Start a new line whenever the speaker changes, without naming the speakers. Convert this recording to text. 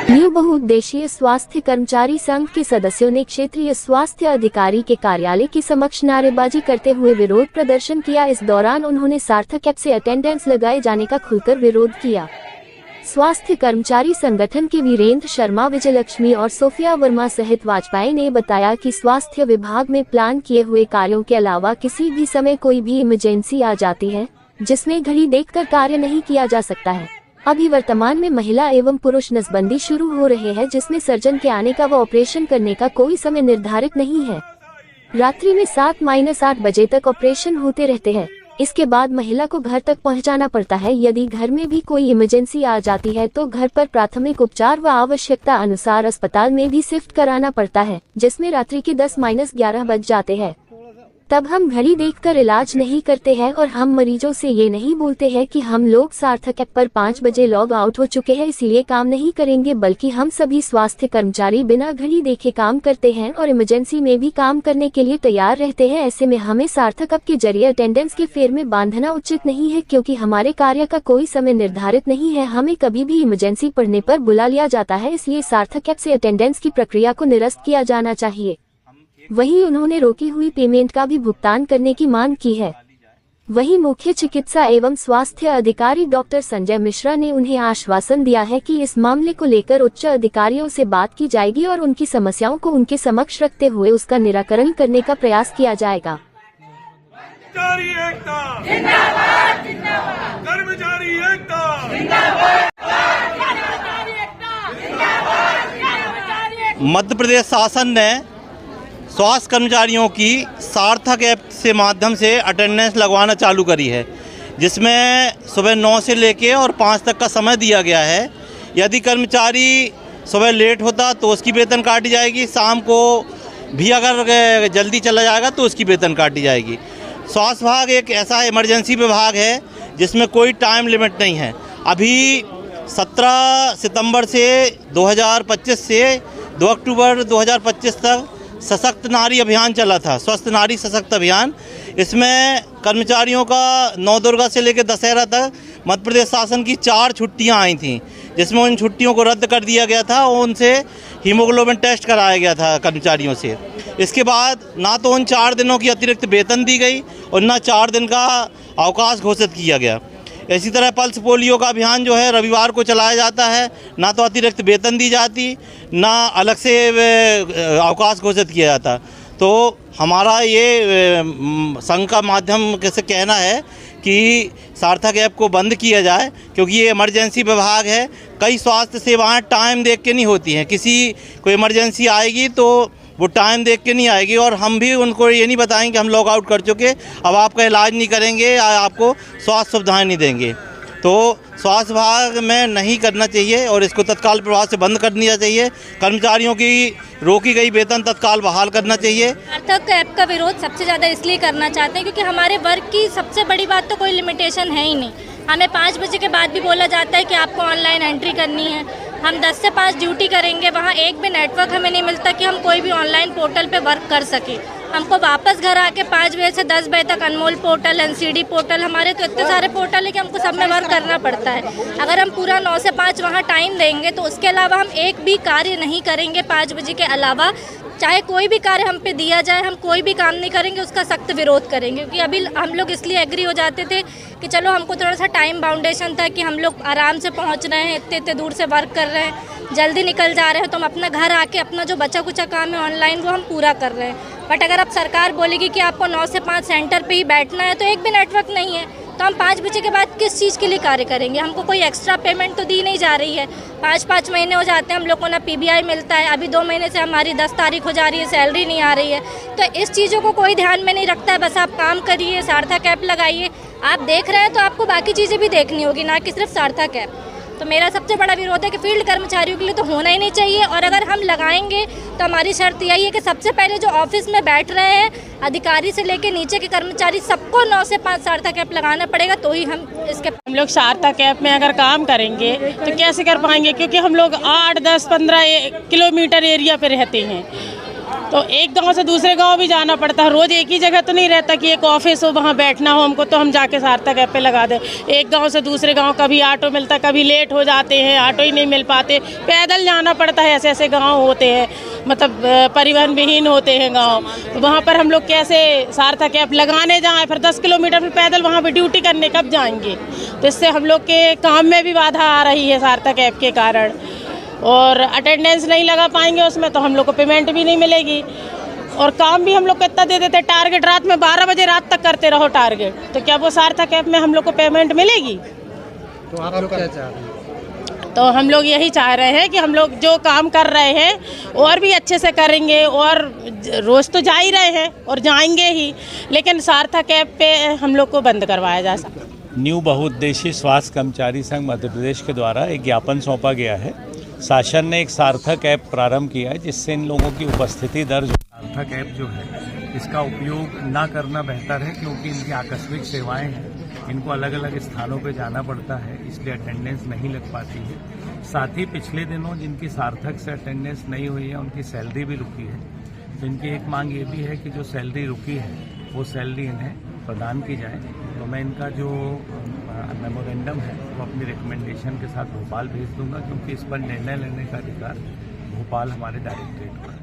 New बहुउद्देशीय स्वास्थ्य कर्मचारी संघ के सदस्यों ने क्षेत्रीय स्वास्थ्य अधिकारी के कार्यालय के समक्ष नारेबाजी करते हुए विरोध प्रदर्शन किया। इस दौरान उन्होंने सार्थक ऐप से अटेंडेंस लगाए जाने का खुलकर विरोध किया। स्वास्थ्य कर्मचारी संगठन के वीरेंद्र शर्मा, विजयलक्ष्मी और सोफिया वर्मा सहित वाजपेयी ने बताया कि स्वास्थ्य विभाग में प्लान किए हुए कार्यों के अलावा किसी भी समय कोई भी इमरजेंसी आ जाती है जिसमें घड़ी देखकर कार्य नहीं किया जा सकता है। अभी वर्तमान में महिला एवं पुरुष नसबंदी शुरू हो रहे हैं जिसमें सर्जन के आने का व ऑपरेशन करने का कोई समय निर्धारित नहीं है। रात्रि में 7-8 बजे तक ऑपरेशन होते रहते हैं। इसके बाद महिला को घर तक पहुंचाना पड़ता है। यदि घर में भी कोई इमरजेंसी आ जाती है तो घर पर प्राथमिक उपचार व आवश्यकता अनुसार अस्पताल में भी शिफ्ट कराना पड़ता है, जिसमें रात्रि के 10-11 बज जाते हैं। तब हम घड़ी देखकर इलाज नहीं करते हैं और हम मरीजों से ये नहीं बोलते हैं कि हम लोग सार्थक ऐप पर 5 बजे लॉग आउट हो चुके हैं इसलिए काम नहीं करेंगे, बल्कि हम सभी स्वास्थ्य कर्मचारी बिना घड़ी देखे काम करते हैं और इमरजेंसी में भी काम करने के लिए तैयार रहते हैं। ऐसे में हमें सार्थक ऐप के जरिए अटेंडेंस के फेर में बांधना उचित नहीं है, क्योंकि हमारे कार्य का कोई समय निर्धारित नहीं है। हमें कभी भी इमरजेंसी पड़ने पर बुला लिया जाता है, इसलिए सार्थक ऐप से अटेंडेंस की प्रक्रिया को निरस्त किया जाना चाहिए। वहीं उन्होंने रोकी हुई पेमेंट का भी भुगतान करने की मांग की है। वहीं मुख्य चिकित्सा एवं स्वास्थ्य अधिकारी डॉक्टर संजय मिश्रा ने उन्हें आश्वासन दिया है कि इस मामले को लेकर उच्च अधिकारियों से बात की जाएगी और उनकी समस्याओं को उनके समक्ष रखते हुए उसका निराकरण करने का प्रयास किया जाएगा।
मध्य प्रदेश शासन ने स्वास्थ्य कर्मचारियों की सार्थक ऐप से माध्यम से अटेंडेंस लगवाना चालू करी है, जिसमें सुबह 9 से लेके और 5 तक का समय दिया गया है। यदि कर्मचारी सुबह लेट होता तो उसकी वेतन काटी जाएगी, शाम को भी अगर जल्दी चला जाएगा तो उसकी वेतन काटी जाएगी। स्वास्थ्य विभाग एक ऐसा इमरजेंसी विभाग है जिसमें कोई टाइम लिमिट नहीं है। अभी 17 सितंबर से 2025 से 2 अक्टूबर 2025 तक सशक्त नारी अभियान चला था, स्वस्थ नारी सशक्त अभियान। इसमें कर्मचारियों का 9 दुर्गा से लेकर दशहरा तक मध्य प्रदेश शासन की 4 छुट्टियां आई थीं, जिसमें उन छुट्टियों को रद्द कर दिया गया था और उनसे हीमोग्लोबिन टेस्ट कराया गया था कर्मचारियों से। इसके बाद ना तो उन 4 दिनों की अतिरिक्त वेतन दी गई और ना 4 दिन का अवकाश घोषित किया गया। इसी तरह पल्स पोलियो का अभियान जो है रविवार को चलाया जाता है, ना तो अतिरिक्त वेतन दी जाती, ना अलग से अवकाश घोषित किया जाता। तो हमारा ये संघ का माध्यम से कहना है कि सार्थक ऐप को बंद किया जाए, क्योंकि ये इमरजेंसी विभाग है। कई स्वास्थ्य सेवाएं टाइम देख के नहीं होती हैं। किसी को इमरजेंसी आएगी तो वो टाइम देख के नहीं आएगी, और हम भी उनको ये नहीं बताएंगे कि हम लॉग आउट कर चुके, अब आपका इलाज नहीं करेंगे या आपको स्वास्थ्य सुविधाएं नहीं देंगे। तो स्वास्थ्य विभाग में नहीं करना चाहिए और इसको तत्काल प्रभाव से बंद कर दिया चाहिए। कर्मचारियों की रोकी गई वेतन तत्काल बहाल करना चाहिए।
सार्थक ऐप का विरोध सबसे ज़्यादा इसलिए करना चाहते हैं क्योंकि हमारे वर्क की सबसे बड़ी बात तो कोई लिमिटेशन है ही नहीं। हमें 5 बजे के बाद भी बोला जाता है कि आपको ऑनलाइन एंट्री करनी है। हम 10 से 5 ड्यूटी करेंगे, वहाँ एक भी नेटवर्क हमें नहीं मिलता कि हम कोई भी ऑनलाइन पोर्टल पे वर्क कर सके। हमको वापस घर आके 5 बजे से 10 बजे तक अनमोल पोर्टल, एनसीडी पोर्टल, हमारे तो इतने सारे पोर्टल है कि हमको सब में वर्क करना पड़ता है। अगर हम पूरा 9 से 5 वहाँ टाइम देंगे तो उसके अलावा हम एक भी कार्य नहीं करेंगे। 5 बजे के अलावा चाहे कोई भी कार्य हम पे दिया जाए, हम कोई भी काम नहीं करेंगे, उसका सख्त विरोध करेंगे। क्योंकि अभी हम लोग इसलिए एग्री हो जाते थे कि चलो हमको थोड़ा सा टाइम बाउंडेशन था कि हम लोग आराम से पहुंच रहे हैं, इतने दूर से वर्क कर रहे हैं, जल्दी निकल जा रहे हैं, तो हम अपना घर आके अपना जो बचा कुचा काम है ऑनलाइन वो हम पूरा कर रहे हैं। बट अगर अब सरकार बोलेगी कि आपको 9 से 5 सेंटर पे ही बैठना है, तो एक भी नेटवर्क नहीं है, तो हम 5 बजे के बाद किस चीज़ के लिए कार्य करेंगे? हमको कोई एक्स्ट्रा पेमेंट तो दी नहीं जा रही है। 5-5 महीने हो जाते हैं हम लोग को ना पीबीआई मिलता है। अभी 2 महीने से हमारी 10 तारीख हो जा रही है, सैलरी नहीं आ रही है। तो इस चीज़ों को कोई ध्यान में नहीं रखता है। बस आप काम करिए, सार्थक ऐप लगाइए। आप देख रहे हैं तो आपको बाकी चीज़ें भी देखनी होगी, ना कि सिर्फ सार्थक ऐप। तो मेरा सबसे बड़ा विरोध है कि फील्ड कर्मचारियों के लिए तो होना ही नहीं चाहिए, और अगर हम लगाएंगे तो हमारी शर्त यही है कि सबसे पहले जो ऑफिस में बैठ रहे हैं अधिकारी से लेके नीचे के कर्मचारी, सबको 9 से 5 सार्थक ऐप लगाना पड़ेगा, तो ही हम
लोग सार्थक ऐप में अगर काम करेंगे तो कैसे कर पाएंगे? क्योंकि हम लोग 8, 10, 15 किलोमीटर एरिया पे रहते हैं, तो एक गांव से दूसरे गांव भी जाना पड़ता है। रोज एक ही जगह तो नहीं रहता कि एक ऑफिस हो वहां बैठना हो हमको, तो हम जाके सार्थक ऐप पे लगा दे। एक गांव से दूसरे गांव कभी ऑटो मिलता, कभी लेट हो जाते हैं, ऑटो ही नहीं मिल पाते, पैदल जाना पड़ता है। ऐसे ऐसे गाँव होते हैं, मतलब परिवहन विहीन होते हैं गाँव, तो वहाँ पर हम लोग कैसे सार्थक ऐप लगाने जाएँ? फिर 10 किलोमीटर फिर पैदल वहाँ पर ड्यूटी करने कब जाएंगे? तो इससे हम लोग के काम में भी बाधा आ रही है सार्थक ऐप के कारण, और अटेंडेंस नहीं लगा पाएंगे उसमें तो हम लोग को पेमेंट भी नहीं मिलेगी। और काम भी हम लोग को इतना दे देते, टारगेट रात में 12 बजे रात तक करते रहो टारगेट, तो क्या वो सार्थक ऐप में हम लोग को पेमेंट मिलेगी?
तो आप लोग क्या चाह रहे हैं?
तो हम लोग यही चाह रहे हैं कि हम लोग जो काम कर रहे हैं और भी अच्छे से करेंगे, और रोज़ तो जा ही रहे हैं और जाएंगे ही, लेकिन सार्थक ऐप पे हम लोग को बंद करवाया जा सकता।
न्यू बहुउद्देशीय स्वास्थ्य कर्मचारी संघ मध्य प्रदेश के द्वारा एक ज्ञापन सौंपा गया है। शासन ने एक सार्थक ऐप प्रारंभ किया है, जिससे इन लोगों की उपस्थिति दर्ज। सार्थक ऐप जो है इसका उपयोग ना करना बेहतर है, क्योंकि इनकी आकस्मिक सेवाएं हैं, इनको अलग अलग स्थानों पे जाना पड़ता है, इसलिए अटेंडेंस नहीं लग पाती है। साथ ही पिछले दिनों जिनकी सार्थक से अटेंडेंस नहीं हुई है उनकी सैलरी भी रुकी है। तो इनकी एक मांग ये भी है कि जो सैलरी रुकी है वो सैलरी इन्हें प्रदान की जाए। तो मैं इनका जो मेमोरेंडम है वो अपनी रिकमेंडेशन के साथ भोपाल भेज दूंगा, क्योंकि इस पर निर्णय लेने का अधिकार भोपाल हमारे डायरेक्टरेट को है।